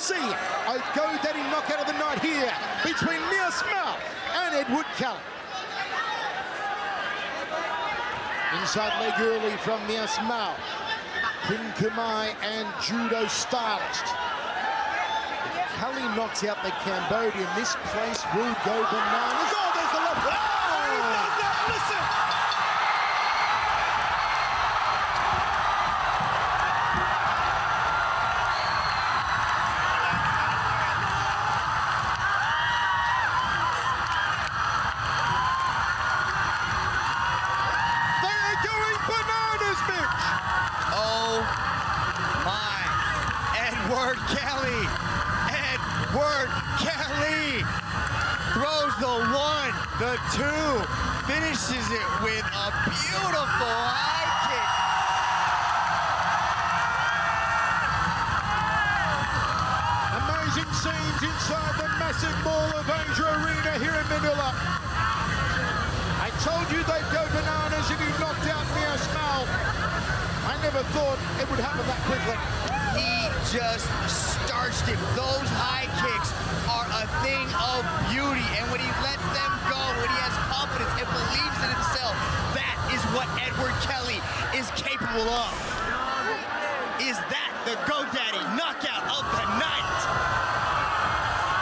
see a go-daddy knockout of the night here between Mia Smell and Edward Kelly. Inside leg early from Mia Smell. Quinn Kumai and judo stylist. If Kelly knocks out the Cambodian, this place will go bananas. Oh, there's the left. Oh, he does that, listen. They are going bananas, Mitch. Oh my, Edward Kelly. Edward Kelly throws the one, the two, finishes it with a beautiful high kick. Amazing scenes inside the massive Mall of Asia Arena here in Manila. I told you they'd go bananas if you knocked out Mia Smell. I never thought it would happen that quickly. He just starched him. Those high kicks are a thing of beauty, and when he lets them go, when he has confidence and believes in himself, that is what Edward Kelly is capable of. Is that the GoDaddy knockout of the night?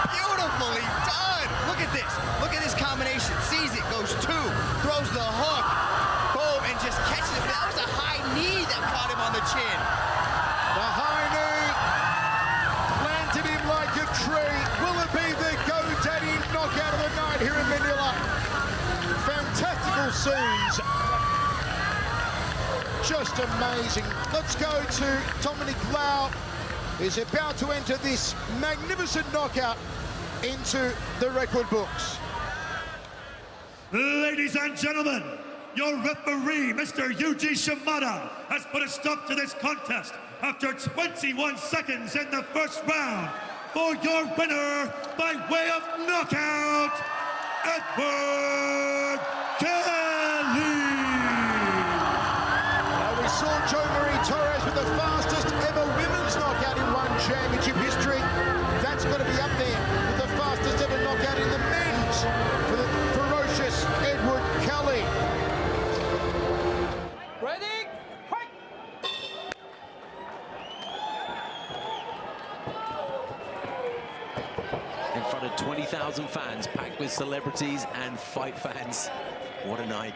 Beautifully done. Look at this. Look at this combination. Sees it, goes two, throws the hook, boom, and just catches it. That was a high knee that caught him on the chin. The high knee planted him like a tree. Will it be the GoDaddy knockout of the night here in Manila? Fantastical scenes. Just amazing. Let's go to Dominic Lau, who's about to enter this magnificent knockout into the record books. Ladies and gentlemen, your referee, Mr. Yuji Shimada, has put a stop to this contest after 21 seconds in the first round. For your winner, by way of knockout, Edward Kelly. We saw Jo Marie Torres with the fastest ever women's knockout in one championship history. That's got to be up there with the fastest ever knockout in the men's for the ferocious Edward Kelly. Ready? Fight! In front of 20,000 fans, packed with celebrities and fight fans. What a night.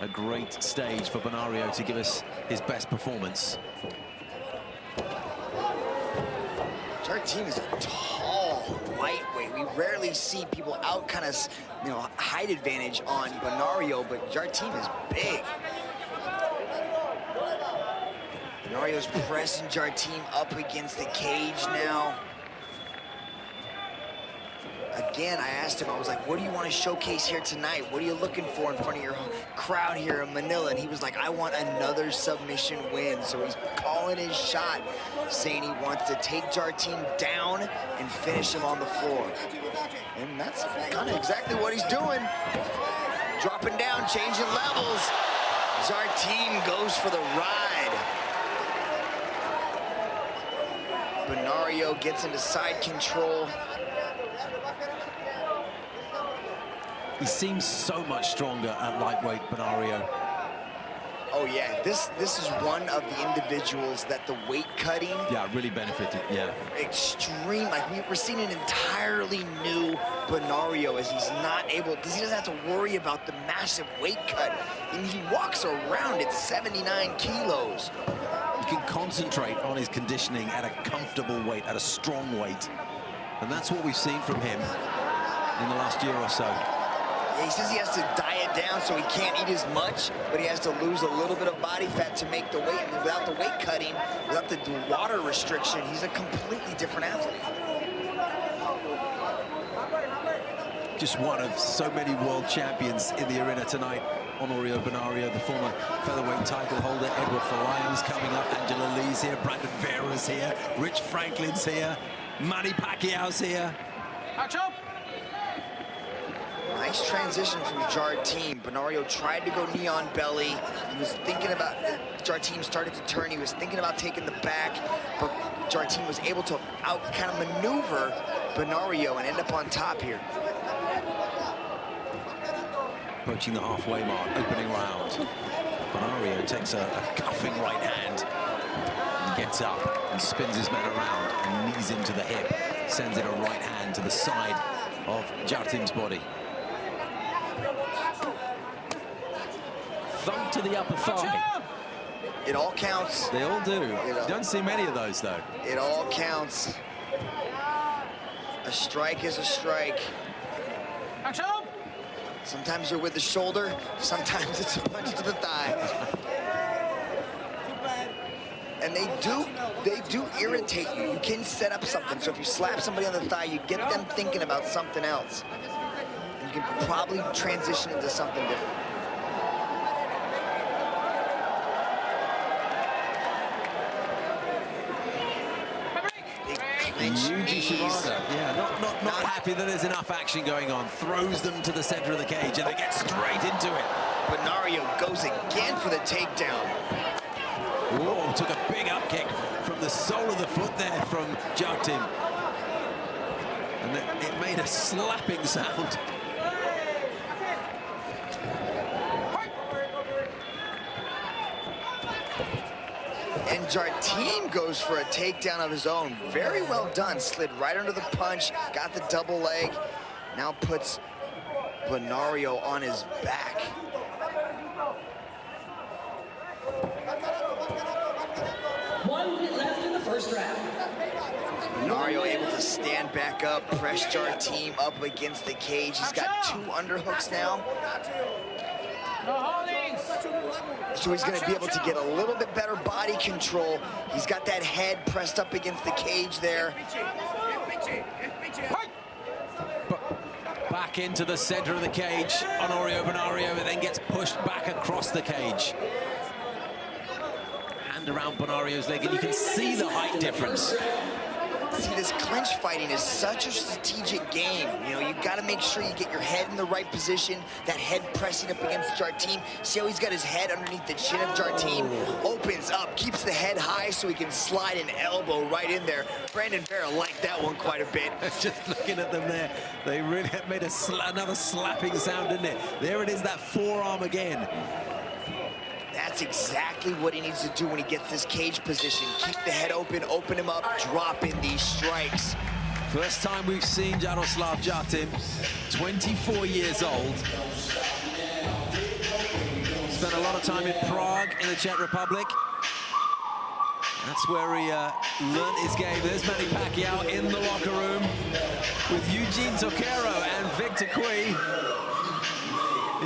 A great stage for Benario to give us his best performance. Our team is a tall lightweight. We rarely see people out kind of, height advantage on Benario, but our team is big. Benario's pressing our team up against the cage now. Again, I asked him, I was like, what do you want to showcase here tonight? What are you looking for in front of your crowd here in Manila? And he was like, I want another submission win. So he's calling his shot, saying he wants to take Jarteam down and finish him on the floor. And that's kind of exactly what he's doing. Dropping down, changing levels. Jarteam goes for the ride. Benario gets into side control. He seems so much stronger at lightweight, Benario. Oh yeah, this is one of the individuals that the weight cutting, yeah, really benefited. Yeah, extreme. Like we're seeing an entirely new Benario as he's not able, because he doesn't have to worry about the massive weight cut, and he walks around at 79 kilos. He can concentrate on his conditioning at a comfortable weight, at a strong weight, and that's what we've seen from him in the last year or so. Yeah, he says he has to diet down so he can't eat as much, but he has to lose a little bit of body fat to make the weight. And without the weight cutting, without the water restriction, he's a completely different athlete. Just one of so many world champions in the arena tonight. Honorio Benario, the former featherweight title holder. Edward Falayan's coming up. Angela Lee's here. Brandon Vera's here. Rich Franklin's here. Manny Pacquiao's here. Action! Nice transition from Jarteam. Benario tried to go knee on belly. He was thinking about, Jarteam started to turn. He was thinking about taking the back, but Jarteam was able to kind of maneuver Benario and end up on top here. Approaching the halfway mark, opening round. Benario takes a cuffing right hand, and gets up and spins his man around and knees him to the hip. Sends it a right hand to the side of Jarteam's body. Thump to the upper thigh. It all counts. They all do. Don't see many of those, though. It all counts. A strike is a strike. Action! Sometimes you're with the shoulder, sometimes it's a punch to the thigh. And they do irritate you. You can set up something. So if you slap somebody on the thigh, you get them thinking about something else. And you can probably transition into something different. Yuji Shimada, yeah, not happy that there's enough action going on. Throws them to the center of the cage and they get straight into it. Benario goes again for the takedown. Whoa, took a big up kick from the sole of the foot there from Jarteam. And it made a slapping sound. And Jarteam goes for a takedown of his own. Very well done. Slid right under the punch, got the double leg. Now puts Benario on his back. One minute left in the first round. Benario able to stand back up, press Jarteam up against the cage. He's got 2 underhooks now. No holdings. So he's going to be able to get a little bit better body control. He's got that head pressed up against the cage there. Back into the center of the cage. Honorio Benario then gets pushed back across the cage. Hand around Benario's leg, and you can see the height difference. See, this clinch fighting is such a strategic game. You know, you've got to make sure you get your head in the right position, that head pressing up against Jarteam. See how he's got his head underneath the chin of Jarteam? Opens up, keeps the head high so he can slide an elbow right in there. Brandon Vera liked that one quite a bit. Just looking at them there, they really made another slapping sound, didn't it? There it is, that forearm again. That's exactly what he needs to do when he gets this cage position. Keep the head open him up, drop in these strikes. First time we've seen Jaroslav Jarteam, 24 years old. Spent a lot of time in Prague in the Czech Republic. That's where he learned his game. There's Manny Pacquiao in the locker room with Eugene Toquero and Victor Cui.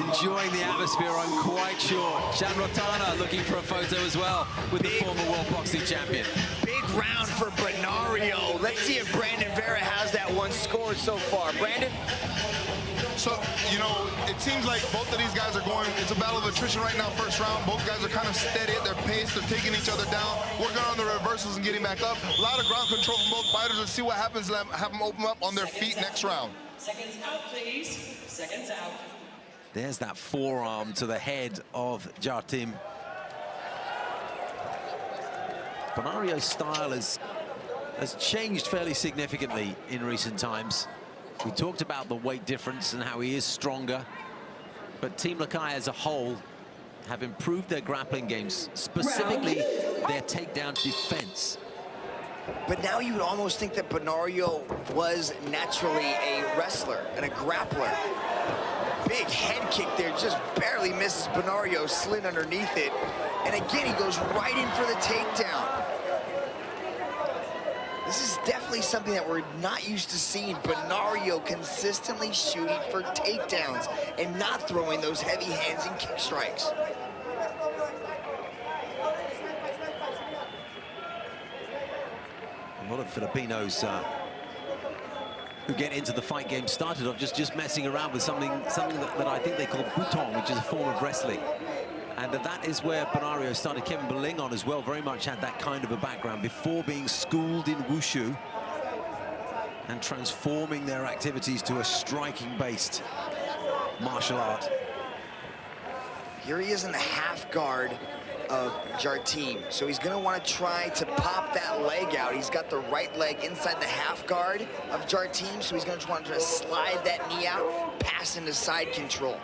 Enjoying the atmosphere, I'm quite sure. Shan Rotana looking for a photo as well with the former world boxing champion. Big round for Benario. Let's see if Brandon Vera has that one scored so far. Brandon? So, you know, it seems like both of these guys are going, it's a battle of attrition right now, first round. Both guys are kind of steady at their pace. They're taking each other down, working on the reversals and getting back up. A lot of ground control from both fighters. Let's see what happens. Have them open up on their feet next round. Seconds out, please. Seconds out. There's that forearm to the head of Jarteam. Benario's style has changed fairly significantly in recent times. We talked about the weight difference and how he is stronger, but Team LAKAY as a whole have improved their grappling games, specifically their takedown defense. But now you would almost think that Benario was naturally a wrestler and a grappler. Big head kick there, just barely misses Benario, slid underneath it. And again, he goes right in for the takedown. This is definitely something that we're not used to seeing. Benario consistently shooting for takedowns and not throwing those heavy hands and kick strikes. A lot of Filipinos who get into the fight game started off just messing around with something that I think they call butong, which is a form of wrestling. And that is where Benario started. Kevin Belingon as well very much had that kind of a background before being schooled in wushu and transforming their activities to a striking-based martial art. Here he is in the half guard of Jarteam. So he's gonna wanna try to pop that leg out. He's got the right leg inside the half guard of Jarteam, so he's gonna want to slide that knee out, pass into side control.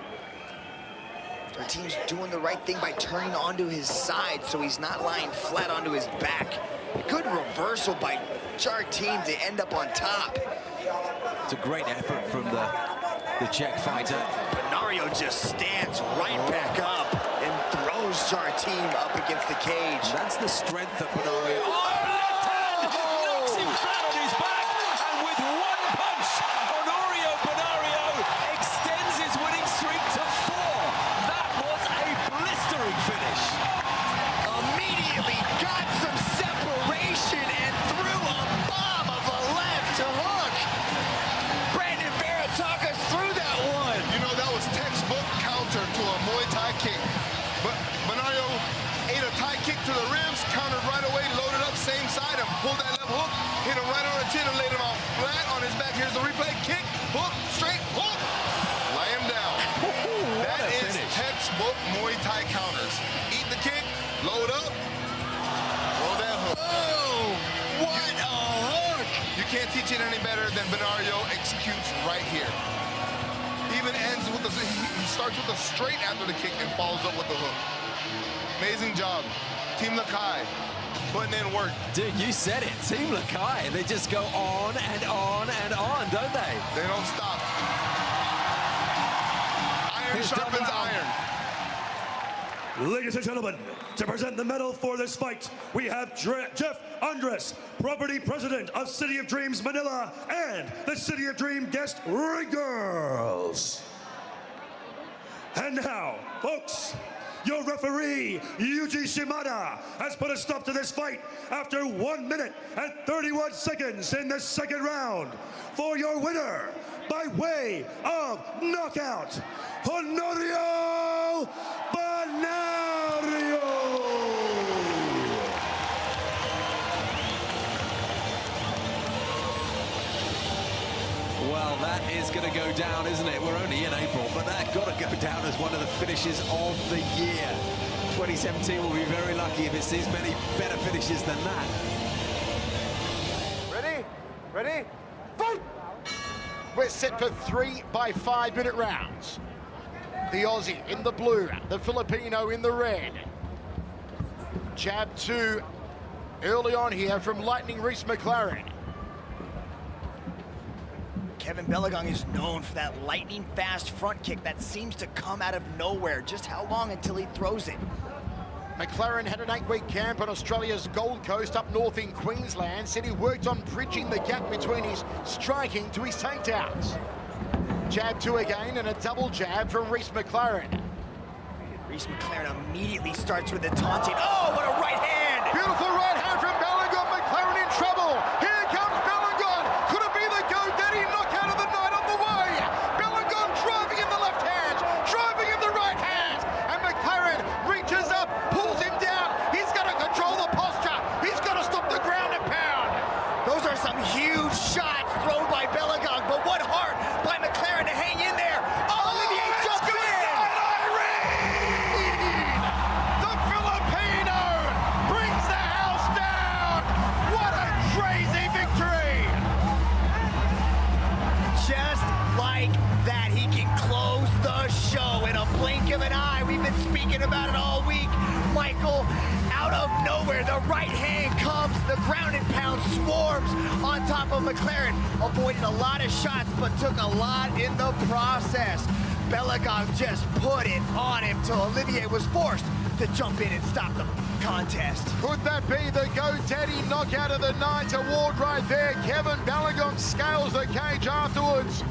Jarteam's doing the right thing by turning onto his side so he's not lying flat onto his back. Good reversal by Jarteam to end up on top. It's a great effort from the Czech fighter. Benario just stands right back up and throws Jarteam up against the cage. That's the strength of Benario. Oh, left hand! Knocks him flat on his back, and with one punch, Honorio Benario extends his winning streak to 4. That was a blistering finish. Immediately got some separation and threw a bomb of a left hook. Brandon Vera, talk us through that one. You know, that was textbook counter to a Muay Thai kick. But Benario ate a Thai kick to the ribs, countered right away, loaded up same side, and pulled that left hook, hit him right on the chin and laid him out flat on his back. Here's the replay. Kick, hook, straight, hook. Lay him down. That is textbook Muay Thai counters. Eat the kick, load up, roll that hook. Oh, what a hook. You can't teach it any better than Benario executes right here. He even ends with he starts with a straight after the kick and follows up with the hook. Amazing job. Team LAKAY putting in work. Dude, you said it. Team LAKAY. They just go on and on and on, don't they? They don't stop. Iron Here's sharpens double iron. Ladies and gentlemen, to present the medal for this fight, we have Jeff Andres, property president of City of Dreams Manila, and the City of Dream guest ring girls. And now, folks, your referee, Yuji Shimada, has put a stop to this fight after 1 minute and 31 seconds in the second round. For your winner, by way of knockout, Honorio Benario. Well, that is going to go down, isn't it? We're only in April, but that got to go down as one of the finishes of the year. 2017 will be very lucky if it sees many better finishes than that. Ready? Ready? Fight! We're set for 3 by 5 minute rounds. The Aussie in the blue, the Filipino in the red. Jab 2 early on here from Lightning Reese McLaren. Kevin Belagang is known for that lightning fast front kick that seems to come out of nowhere. Just how long until he throws it? McLaren had an 8-week camp on Australia's Gold Coast up north in Queensland. Said he worked on bridging the gap between his striking to his takedowns. Jab 2 again and a double jab from Reese McLaren. Reese McLaren immediately starts with the taunting. Oh, what a right hand! Beautiful right hand from Belagang. McLaren in trouble. Here comes Belagang. Could it be the go-daddy knockout of the night on the way? Belagang driving in the left hand, driving in the right hand. And McLaren reaches up, pulls him down. He's got to control the posture. He's got to stop the ground and pound. Those are some huge shots thrown by Belagang, but what heart by McLaren to hang in there. Oh, Olivier jumps in! The Filipino brings the house down. What a crazy victory! Just like that, he can close the show in a blink of an eye. We've been speaking about it all week. Michael, out of nowhere, the right hand comes, the ground and pound swarms on top of McLaren, avoiding a lot of shots, but took a lot in the process. Belagang just put it on him till Olivier was forced to jump in and stop the contest. Could that be the GoDaddy knockout of the night award right there? Kevin Belagang scales the cage afterwards.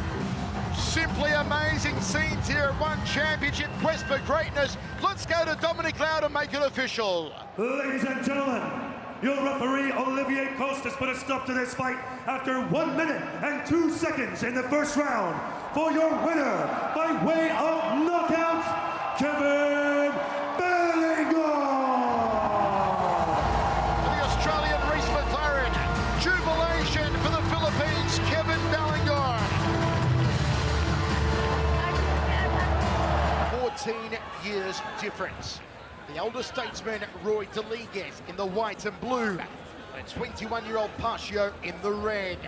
Simply amazing scenes here at One Championship Quest for Greatness. Let's go to Dominic Loud and make it official. Ladies and gentlemen, your referee, Olivier Coste, has put a stop to this fight after 1 minute and 2 seconds in the first round. For your winner, by way of knockout, Kevin Belagang. For the Australian Reese McLaren, jubilation for the Philippines, Kevin Belagang. enormous difference. The older statesman, Roy Deliguez, in the white and blue. And 21-year-old Pacio in the red.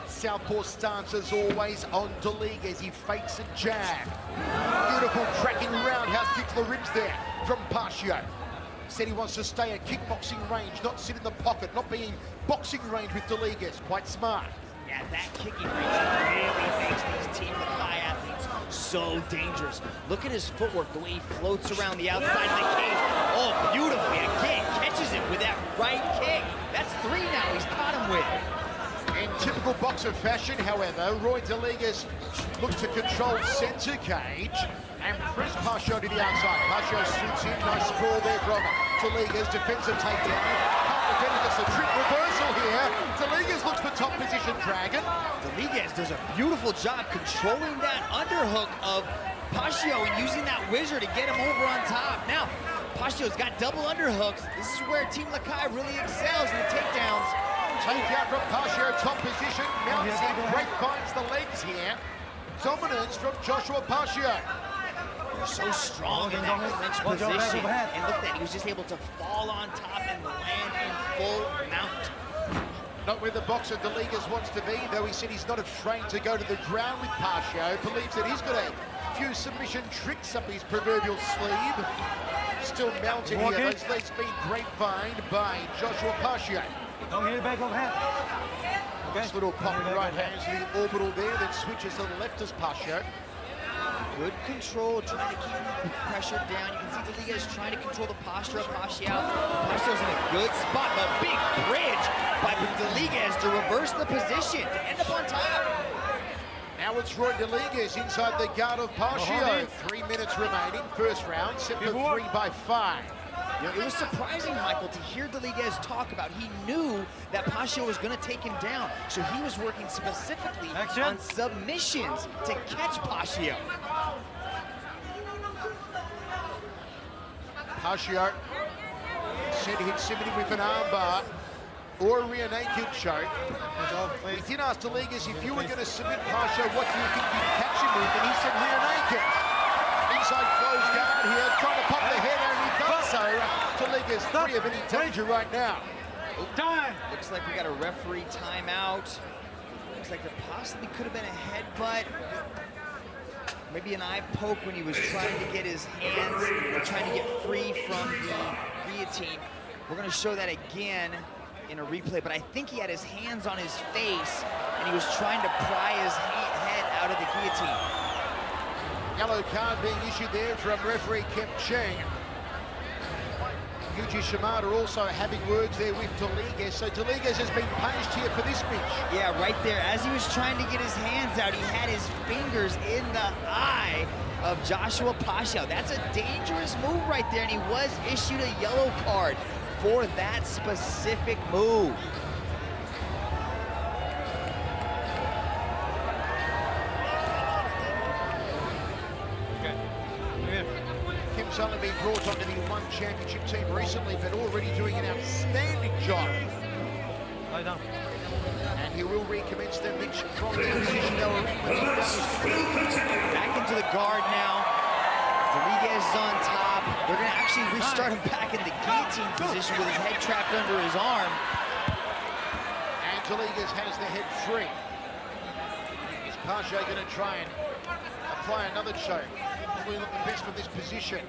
Southpaw stance as always on Deliguez. He fakes a jab. Beautiful tracking roundhouse kick to the ribs there from Pacio. Said he wants to stay at kickboxing range, not sit in the pocket, not be in boxing range with Deliguez. Quite smart. Yeah, that kicking range really makes these Team LAKAY athletes so dangerous. Look at his footwork, the way he floats around the outside of the cage. Oh, beautifully. Again, catches it with that right kick. That's 3 now he's caught him with. In typical boxer fashion, however, Roy Deliguez looks to control center cage and press Pacio to the outside. Pacio swoops in, nice sprawl there from Deliguez, defensive takedown. Can't defend it, it's a trick reversal here. Deliguez looks for top position, Dragon. Deliguez does a beautiful job controlling that underhook of Pacio and using that whizzer to get him over on top. Now, Pacio's got double underhooks. This is where Team LAKAY really excels in the takedowns. Takedown from Pacio, top position. Mounts in, grapevines the legs here. Dominance from Joshua Pacio. They're so strong in that clinch position. And look at that, he was just able to fall on top and land in full mount. Not where the boxer Deliguez wants to be, though he said he's not afraid to go to the ground with Pacio. Believes that he's got a few submission tricks up his proverbial sleeve. Still mounted here, those legs being grapevined by Joshua Pacio. Don't hit it back overhand. Nice little pop right hands to the orbital there, then switches to the left as Pacio. Good control, trying to keep him pressured down. You can see Deliguez trying to control the posture of Pacio. Pacio's in a good spot, but big bridge by Deliguez to reverse the position, to end up on top. Now it's Roy Deliguez inside the guard of Pacio. 3 minutes remaining, first round, set for 3 by 5. You know, it was surprising, Michael, to hear Deliguez talk about he knew that Pacio was going to take him down, so he was working specifically on submissions to catch Pacio. Pacio said he'd submit him with an armbar or a rear naked choke. We did ask Deliguez if you were going to submit Pacio, what do you think you'd catch him with? And he said rear naked. Inside closed guard here, trying to pop the head out, and he does so. Deliguez free of any danger right now. Time. Looks like we got a referee timeout. Looks like there possibly could have been a headbutt. Maybe an eye poke when he was trying to get his hands, trying to get free from the guillotine. We're going to show that again in a replay, but I think he had his hands on his face and he was trying to pry his head out of the guillotine. Yellow card being issued there from referee Kemp Cheng. Yuji Shimada also having words there with Deliguez. So Deliguez has been punished here for this pitch. Yeah, right there. As he was trying to get his hands out, he had his fingers in the eye of Joshua Pacio. That's a dangerous move right there, and he was issued a yellow card for that specific move. Kim's only been brought onto the One Championship team recently, but already doing an outstanding job. Lie down. And he will recommence the mix from the position they were in when he finished. Back into the guard now. Deliguez is on top. They're going to actually restart him back in the guillotine position with his head trapped under his arm. And Deliguez has the head free. Is Pacio going to try and apply another choke? Probably looking best from this position.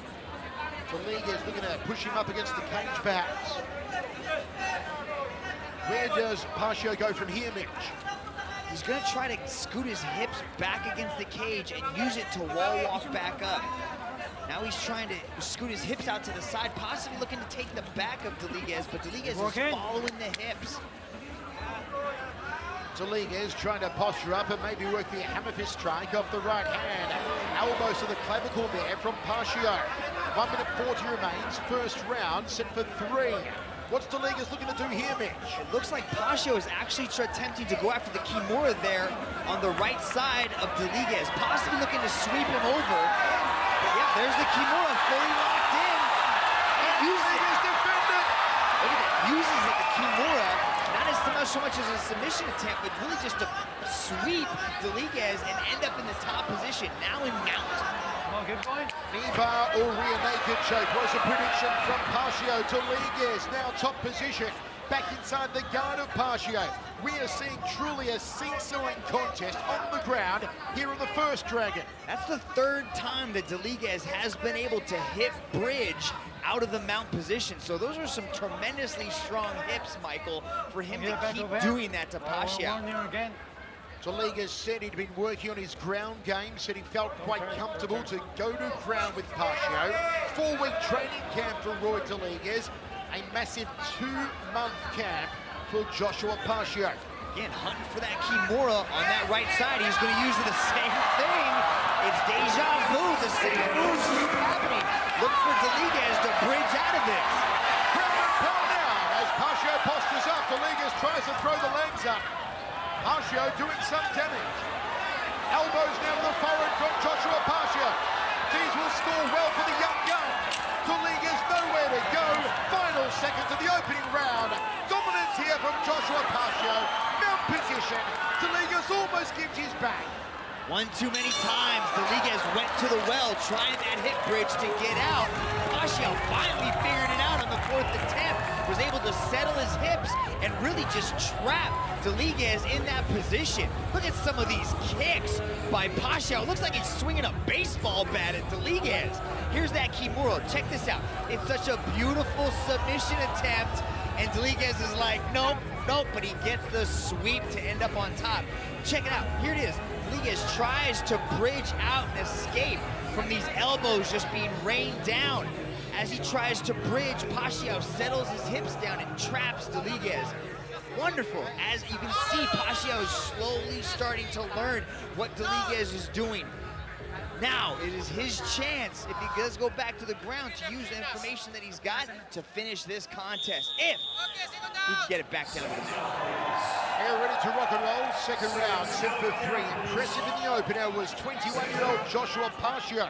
Deliguez looking to push him up against the cage perhaps. Where does Pacio go from here, Mitch? He's going to try to scoot his hips back against the cage and use it to wall walk back up. Now he's trying to scoot his hips out to the side, possibly looking to take the back of Deliguez, but Deliguez is following the hips. Deliguez trying to posture up and maybe work the hammer fist strike off the right hand. Elbows to the clavicle there from Pacio. 1 minute 40 remains, first round, set for 3. What's Deliguez looking to do here, Mitch? It looks like Pacio is actually attempting to go after the Kimura there on the right side of Deliguez, possibly looking to sweep him over. But yeah, there's the Kimura fully locked in. And uses it. Look at it, uses it, the Kimura. Not so much as a submission attempt, but really just to sweep Deliguez and end up in the top position, now in mount. on, keep going. Knee bar or rear naked choke was a prediction from Pacio to Liguez. Now top position, back inside the guard of Pacio. We are seeing truly a seesawing contest on the ground here in the first Dragon. That's the third time that Deliguez has been able to hit bridge out of the mount position. So those are some tremendously strong hips, Michael, for him to keep doing that to Pacio. Deliguez said he'd been working on his ground game, said he felt quite comfortable to go to ground with Pacio. 4-week training camp for Roy Deliguez, a massive 2-month camp for Joshua Pacio. Again, hunting for that Kimura on that right side. He's going to use the same thing. It's deja vu. The same moves keep happening. Look for Deliguez to bridge out of this. Ground and pound now as Pacio postures up. Deliguez tries to throw the legs up. Pacio doing some damage. Elbows now to the forehead from Joshua Pacio. These will score well for the young gun. Deliguez nowhere to go. Final seconds of the opening round. Dominance here from Joshua Pacio. Mount position. Deliguez almost gives his back. One too many times, Deliguez went to the well, trying that hip bridge to get out. Pacio finally figured it out on the 4th attempt, was able to settle his hips and really just trap Deliguez in that position. Look at some of these kicks by Pacio. It looks like he's swinging a baseball bat at Deliguez. Here's that Kimura. Check this out. It's such a beautiful submission attempt, and Deliguez is like, nope, nope, but he gets the sweep to end up on top. Check it out. Here it is. Deliguez tries to bridge out and escape from these elbows just being rained down. As he tries to bridge, Pacio settles his hips down and traps Deliguez. Wonderful. As you can see, Pacio is slowly starting to learn what Deliguez is doing. Now, it is his chance, if he does go back to the ground, to use the information that he's got to finish this contest. If he can get it back down to the mat. They're ready to rock and roll. Second round, set for 3. Impressive in the opener was 21-year-old Joshua Pacio.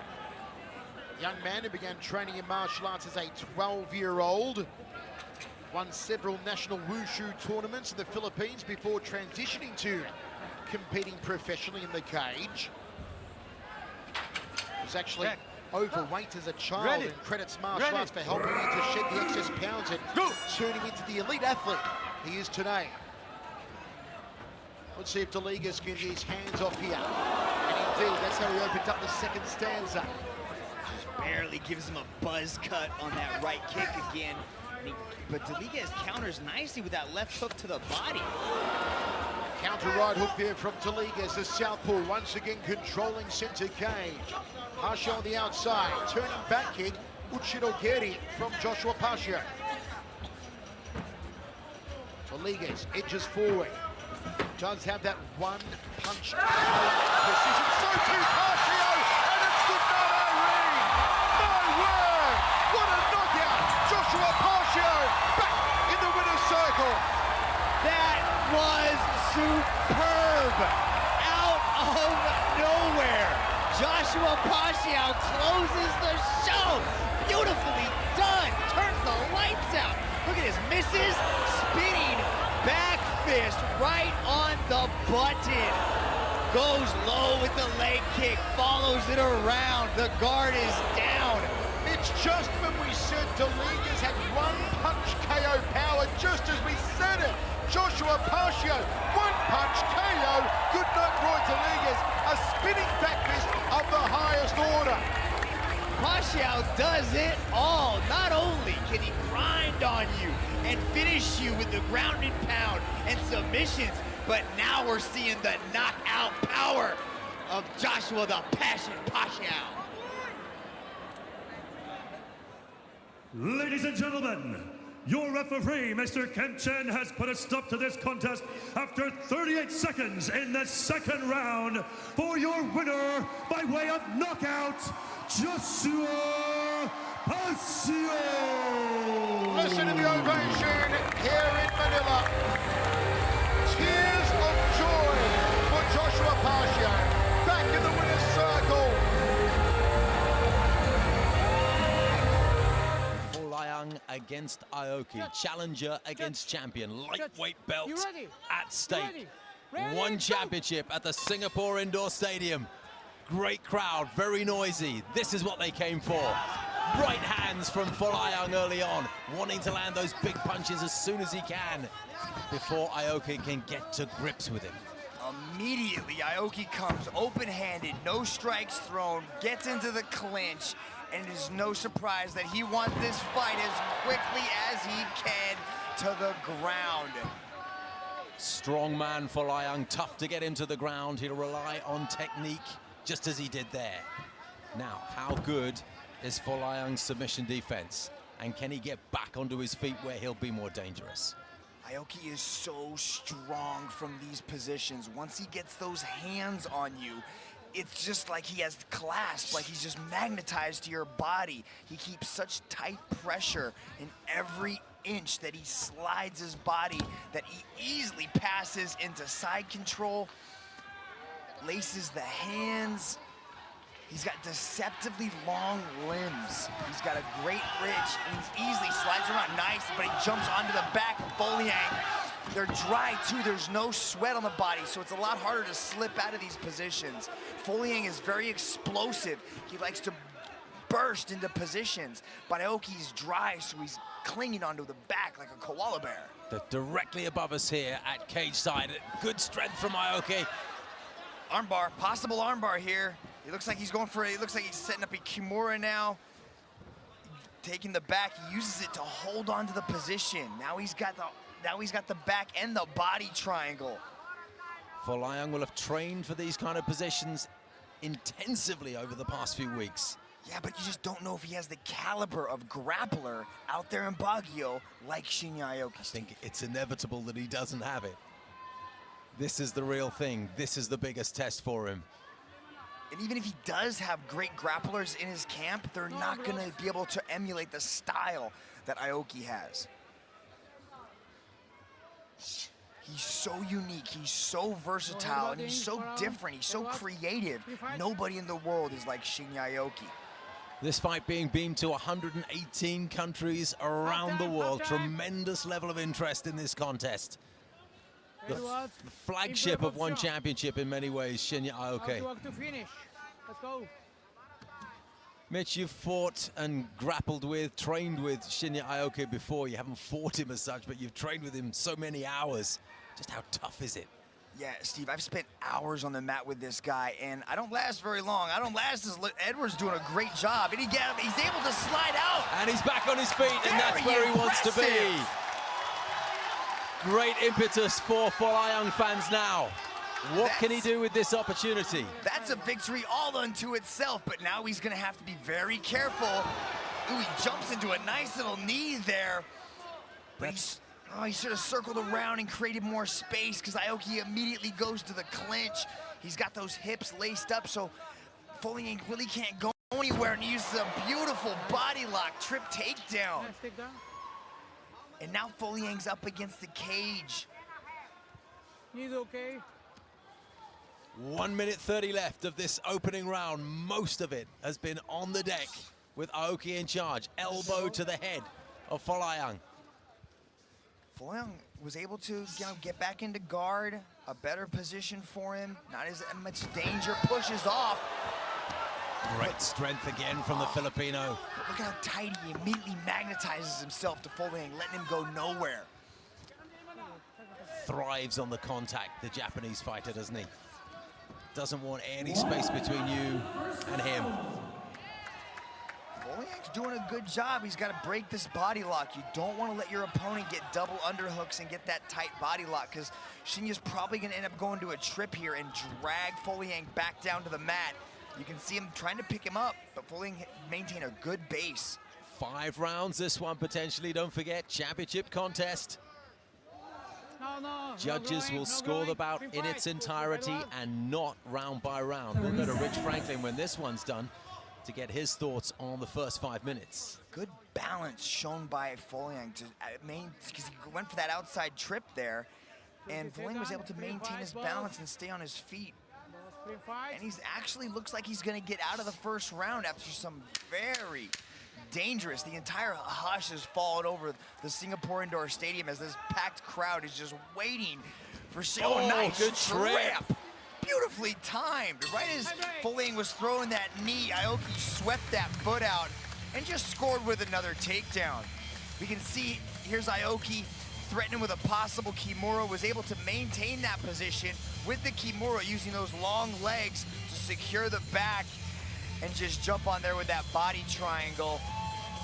Young man who began training in martial arts as a 12-year-old. Won several national wushu tournaments in the Philippines before transitioning to competing professionally in the cage. Was actually overweight as a child and credits martial arts for helping him to shed the excess pounds and turn him into the elite athlete he is today. Let's see if Deliguez can get his hands off here. And indeed, that's how he opened up the second stanza. Just barely gives him a buzz cut on that right kick again. But Deliguez counters nicely with that left hook to the body. Counter right hook there from Deliguez, the southpaw once again controlling center cage. Pacio on the outside, turning back kick, Uchidogeri from Joshua Pacio. Deliguez edges forward. Does have that one punch precision. So too Pacio, and it's good night, Irene. My word, what a knockout! Joshua Pacio back in the winner's circle. That was superb. Out of nowhere, Joshua Pacio closes the show. Beautifully done. Turns the lights out. Look at his misses, spinning back fist right on the button. Goes low with the leg kick, follows it around. The guard is down. It's just when we said Deliguez had one punch KO power, just as we said it. Joshua Pacio, one punch KO. Good night, Roy Deliguez. A spinning back fist of the highest order. Pacio does it all. Not only can he grind on you and finish you with the ground and pound and submissions, but now we're seeing the knockout power of Joshua the Passion Pacio. Ladies and gentlemen, your referee, Mr. Ken Chen, has put a stop to this contest after 38 seconds in the second round for your winner by way of knockout, Joshua Pacio. Listen to the ovation here in Manila. Tears of joy for Joshua Pacio. Back in the winner's circle. Against Aoki, challenger against champion, lightweight belt at stake. One championship at the Singapore Indoor Stadium. Great crowd, very noisy. This is what they came for. Right hands from Folayang early on, wanting to land those big punches as soon as he can before Aoki can get to grips with him. Immediately, Aoki comes open-handed, no strikes thrown, gets into the clinch, and it is no surprise that he wants this fight as quickly as he can to the ground. Strong man Folayang, tough to get him to the ground. He'll rely on technique, just as he did there. Now, how good is Folayang's submission defense? And can he get back onto his feet where he'll be more dangerous? Aoki is so strong from these positions. Once he gets those hands on you, it's just like he has clasp, like he's just magnetized to your body. He keeps such tight pressure in every inch that he slides his body, that he easily passes into side control, laces the hands. He's got deceptively long limbs. He's got a great reach, and he easily slides around nice, but he jumps onto the back of Folayang. They're dry too, there's no sweat on the body, so it's a lot harder to slip out of these positions. Folayang is very explosive. He likes to burst into positions, but Aoki's dry, so he's clinging onto the back like a koala bear. They're directly above us here at cage side. Good strength from Aoki. Armbar, possible armbar here. It looks like he's going for it. It looks like he's setting up a Kimura now. Taking the back, he uses it to hold on to the position. Now he's got the back and the body triangle. Folayang will have trained for these kind of positions intensively over the past few weeks. Yeah, but you just don't know if he has the caliber of grappler out there in Baguio like Shinya Aoki. I think it's inevitable that he doesn't have it. This is the real thing. This is the biggest test for him. And even if he does have great grapplers in his camp, they're not going to be able to emulate the style that Aoki has. He's so unique, he's so versatile, and he's so different, he's so creative. Nobody in the world is like Shinya Aoki. This fight being beamed to 118 countries around the world. Tremendous level of interest in this contest. The flagship of one championship in many ways, Shinya Aoki. Let's go. Mitch, you've fought and grappled with, trained with Shinya Aoki before. You haven't fought him as such, but you've trained with him so many hours. Just how tough is it? Yeah, Steve, I've spent hours on the mat with this guy, and I don't last very long. I don't last as Edwards doing a great job, and he's able to slide out. And he's back on his feet, and that's where he wants to be. Great impetus for Folayang fans now. What can he do with this opportunity? That's a victory all unto itself, but now he's gonna have to be very careful. Ooh, he jumps into a nice little knee there. But he should have circled around and created more space, because Aoki immediately goes to the clinch. He's got those hips laced up, so Folayang really can't go anywhere, and he uses a beautiful body lock, trip takedown. And now Folayang's up against the cage. He's okay. 1 minute 30 left of this opening round. Most of it has been on the deck with Aoki in charge. Elbow to the head of Folayang. Folayang was able to get back into guard, a better position for him, not as much danger, pushes off. Great strength again from the Filipino. Look how tight he immediately magnetizes himself to Folayang, letting him go nowhere. Thrives on the contact, the Japanese fighter, doesn't he? Doesn't want any space between you and him. Folayang's doing a good job. He's got to break this body lock. You don't want to let your opponent get double underhooks and get that tight body lock, because Shinya's probably going to end up going to a trip here and drag Folayang back down to the mat. You can see him trying to pick him up, but Folayang maintain a good base. 5 rounds, this one potentially. Don't forget, championship contest. Judges will score the bout in its entirety and not round by round. We'll go to Rich Franklin when this one's done to get his thoughts on the first 5 minutes. Good balance shown by Folayang because he went for that outside trip there, and Folayang was able to maintain his balance and stay on his feet. And he's actually looks like he's going to get out of the first round after some very dangerous. The entire hush has fallen over the Singapore Indoor Stadium as this packed crowd is just waiting for nice good trip. beautifully timed. Right as Folayang was throwing that knee, Aoki swept that foot out and just scored with another takedown. We can see, here's Aoki threatening with a possible Kimura, was able to maintain that position with the Kimura, using those long legs to secure the back and just jump on there with that body triangle.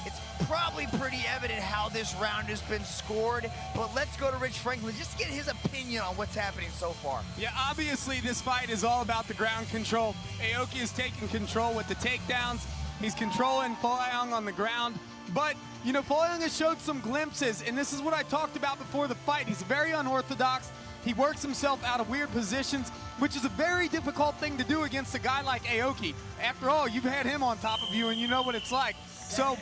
It's probably pretty evident how this round has been scored, but let's go to Rich Franklin just to get his opinion on what's happening so far. Yeah, obviously this fight is all about the ground control. Aoki is taking control with the takedowns. He's controlling Folayang on the ground. But, you know, Folayang has showed some glimpses, and this is what I talked about before the fight. He's very unorthodox. He works himself out of weird positions, which is a very difficult thing to do against a guy like Aoki. After all, you've had him on top of you, and you know what it's like. So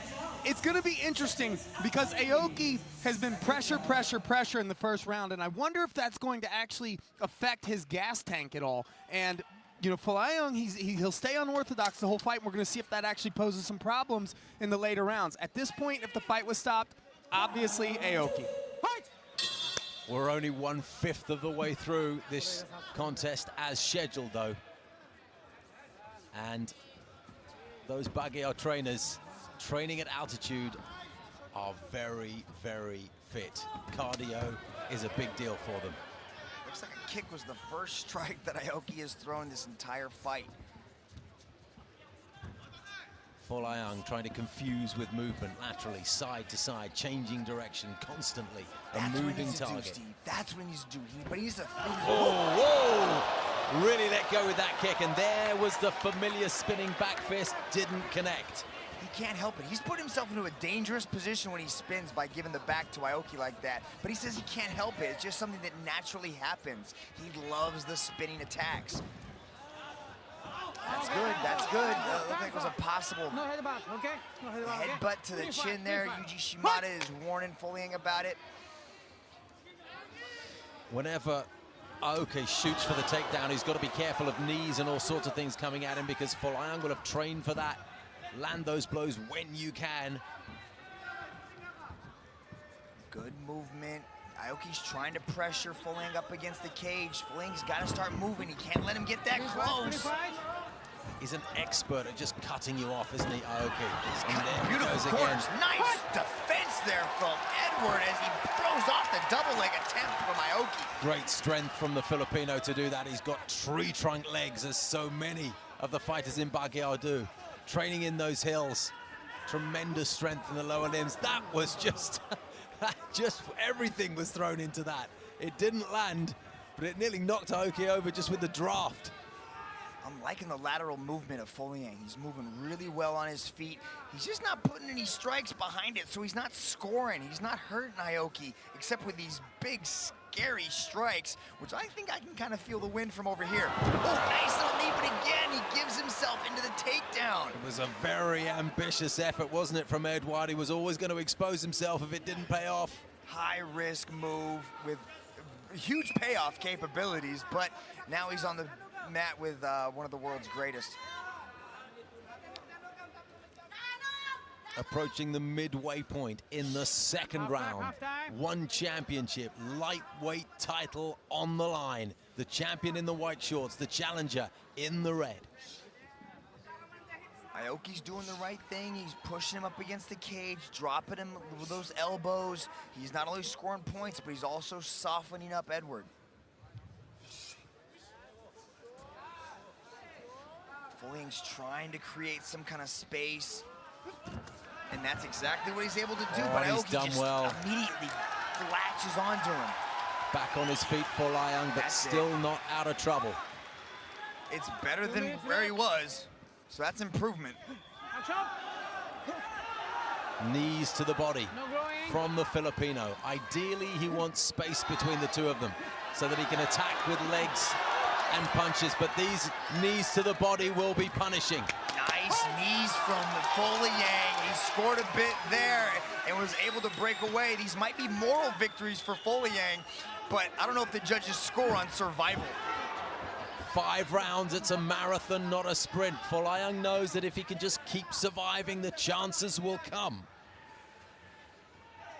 it's going to be interesting because Aoki has been pressure in the first round, and I wonder if that's going to actually affect his gas tank at all. And, you know, Folayang, he'll stay unorthodox the whole fight, and we're going to see if that actually poses some problems in the later rounds. At this point, if the fight was stopped, obviously Aoki. Fight! We're only 1/5 of the way through this contest as scheduled, though. And those Baguio trainers training at altitude are very, very fit. Cardio is a big deal for them. Looks like a kick was the first strike that Aoki has thrown this entire fight. Folayang trying to confuse with movement laterally, side to side, changing direction constantly. A moving target. That's what he needs to do. But he needs to. Oh, whoa! Really let go with that kick, and there was the familiar spinning back fist, didn't connect. He can't help it. He's put himself into a dangerous position when he spins by giving the back to Aoki like that. But he says he can't help it. It's just something that naturally happens. He loves the spinning attacks. That's good. That's good. Looked like it was a possible No headbutt, okay? No headbutt, okay? headbutt to the chin there. Yuji Shimada is warning Folayang about it. Whenever Aoki shoots for the takedown, he's got to be careful of knees and all sorts of things coming at him, because Folayang will have trained for that. Land those blows when you can. Good movement. Aoki's trying to pressure Folayang up against the cage. Folayang's got to start moving. He can't let him get that close. He's an expert at just cutting you off, isn't he, Aoki? And there he Beautiful goes corners. again. Nice defense there from Edward as he throws off the double leg attempt from Aoki. Great strength from the Filipino to do that. He's got tree trunk legs, as so many of the fighters in Baguio do. Training in those hills. Tremendous strength in the lower limbs. That was just, just everything was thrown into that. It didn't land, but it nearly knocked Aoki over just with the draft. I'm liking the lateral movement of Folayang. He's moving really well on his feet. He's just not putting any strikes behind it, so he's not scoring. He's not hurting Aoki, except with these big, scary strikes, which I think I can kind of feel the wind from over here. Oh, nice little knee, but again, he gives himself into the takedown. It was a very ambitious effort, wasn't it, from Edward? He was always going to expose himself if it didn't pay off. High-risk move with huge payoff capabilities, but now he's on the mat with one of the world's greatest. Approaching the midway point in the second round. One championship, lightweight title on the line. The champion in the white shorts, the challenger in the red. Aoki's doing the right thing. He's pushing him up against the cage, dropping him with those elbows. He's not only scoring points, but he's also softening up Edward. Folayang's trying to create some kind of space, and that's exactly what he's able to do. But He's Aoki done just well. immediately latches onto him. Back on his feet for Folayang, but still not out of trouble. It's better than where he was, so that's improvement. Knees to the body No growing. from the Filipino. Ideally, he wants space between the two of them so that he can attack with legs and punches, but these knees to the body will be punishing. Nice knees from Folayang. He scored a bit there and was able to break away. These might be moral victories for Folayang, but I don't know if the judges score on survival. 5 rounds, it's a marathon, not a sprint. Folayang knows that if he can just keep surviving, the chances will come.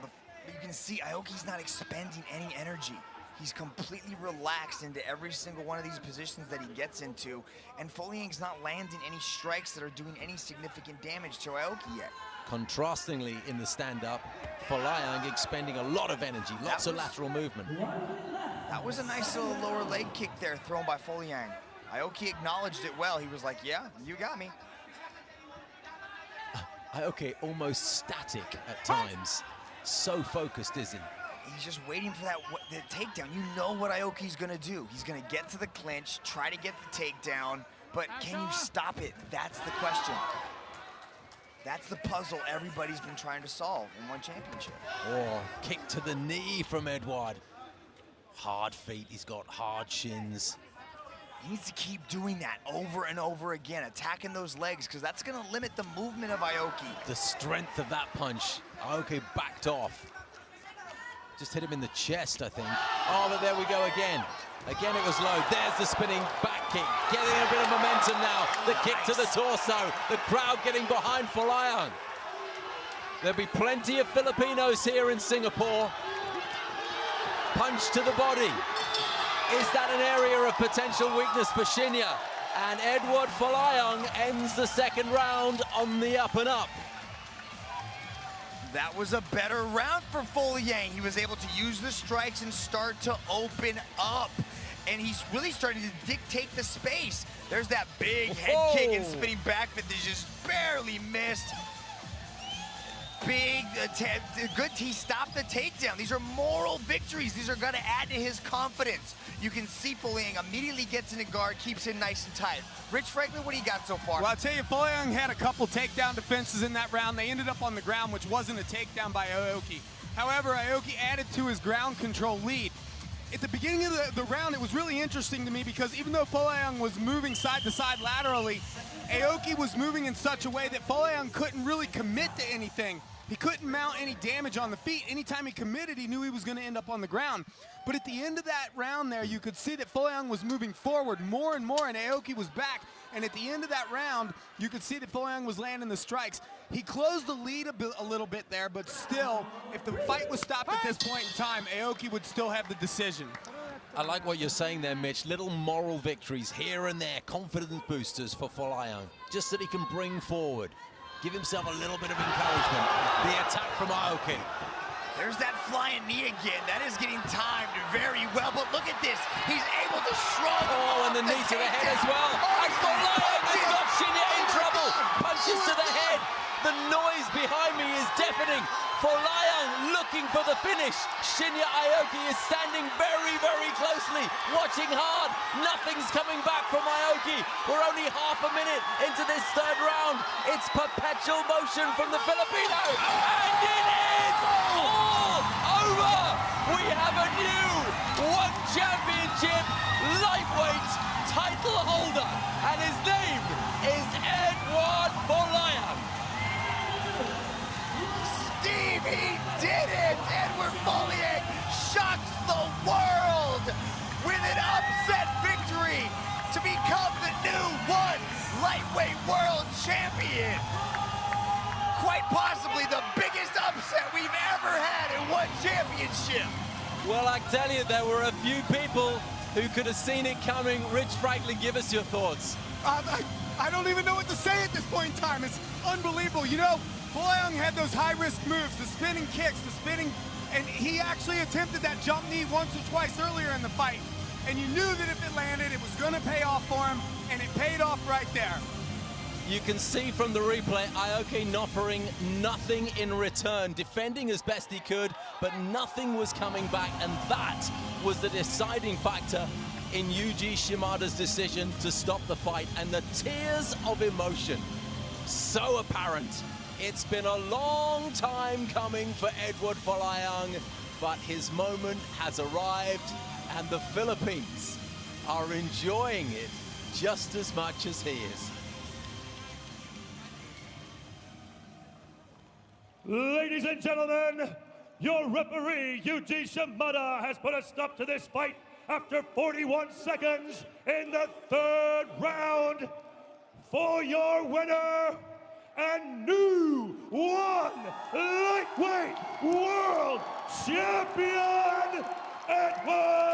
But you can see Aoki's not expending any energy. He's completely relaxed into every single one of these positions that he gets into, and Folayang's not landing any strikes that are doing any significant damage to Aoki yet. Contrastingly, in the stand-up, Folayang expending a lot of energy, lots of lateral movement. That was a nice little lower leg kick there thrown by Folayang. Aoki acknowledged it well. He was like, yeah, you got me. Aoki almost static at times. So focused, is he? He's just waiting for the takedown. You know what Aoki's gonna do. He's gonna get to the clinch, try to get the takedown, but can you stop it? That's the question. That's the puzzle everybody's been trying to solve in one championship. Oh, kick to the knee from Edouard. Hard feet, he's got hard shins. He needs to keep doing that over and over again, attacking those legs, because that's gonna limit the movement of Aoki. The strength of that punch. Aoki backed off. Just hit him in the chest, I think. Oh, but there we go again. Again, it was low. There's the spinning back kick. Getting a bit of momentum now. The kick to the torso. The crowd getting behind Folayang. There'll be plenty of Filipinos here in Singapore. Punch to the body. Is that an area of potential weakness for Shinya? And Edouard Folayang ends the second round on the up and up. That was a better round for Folayang. He was able to use the strikes and start to open up. And he's really starting to dictate the space. There's that big head kick and spinning back that just barely missed. Big attempt, good, he stopped the takedown. These are moral victories. These are gonna add to his confidence. You can see Folayang immediately gets into guard, keeps him nice and tight. Rich Franklin, what do you got so far? Well, I'll tell you, Folayang had a couple takedown defenses in that round. They ended up on the ground, which wasn't a takedown by Aoki. However, Aoki added to his ground control lead. At the beginning of the round, it was really interesting to me because even though Folayang was moving side to side laterally, Aoki was moving in such a way that Folayang couldn't really commit to anything. He couldn't mount any damage on the feet. Anytime he committed, he knew he was going to end up on the ground. But at the end of that round there, you could see that Folayang was moving forward more and more, and Aoki was back. And at the end of that round, you could see that Folayang was landing the strikes. He closed the lead a little bit there, but still, if the fight was stopped at this point in time, Aoki would still have the decision. I like what you're saying there, Mitch. Little moral victories here and there, confidence boosters for Folayang, just that he can bring forward. Give himself a little bit of encouragement. The attack from Aoki. There's that flying knee again. That is getting timed very well, but look at this. He's able to shrug. Oh, and the knee to the head as well. And Folayang has got Shinya in trouble. Punches to the head. The noise behind me is deafening. Folayang looking for the finish. Shinya Aoki is standing very, very closely, watching hard. Nothing's coming back from Aoki. We're only half a minute into this third round. It's perpetual motion from the Filipino. And it is all over. We have a new One Championship lightweight title holder. And his name is Edouard Folayang. Steve, he did it! Edouard Folayang shocks the world with an upset victory to become the new One Lightweight World Champion. Quite possibly the biggest upset we've ever had in one championship. Well, I tell you, there were a few people who could have seen it coming. Rich Franklin, give us your thoughts. I don't even know what to say at this point in time. It's unbelievable. You know, Folayang had those high-risk moves, the spinning kicks, the spinning, and he actually attempted that jump knee once or twice earlier in the fight. And you knew that if it landed, it was going to pay off for him, and it paid off right there. You can see from the replay, Aoki offering nothing in return, defending as best he could, but nothing was coming back, and that was the deciding factor in Yuji Shimada's decision to stop the fight, and the tears of emotion, so apparent. It's been a long time coming for Edouard Folayang, but his moment has arrived, and the Philippines are enjoying it just as much as he is. Ladies and gentlemen, your referee, Yuji Shimada, has put a stop to this fight after 41 seconds in the third round. For your winner and new One Lightweight World Champion, Edouard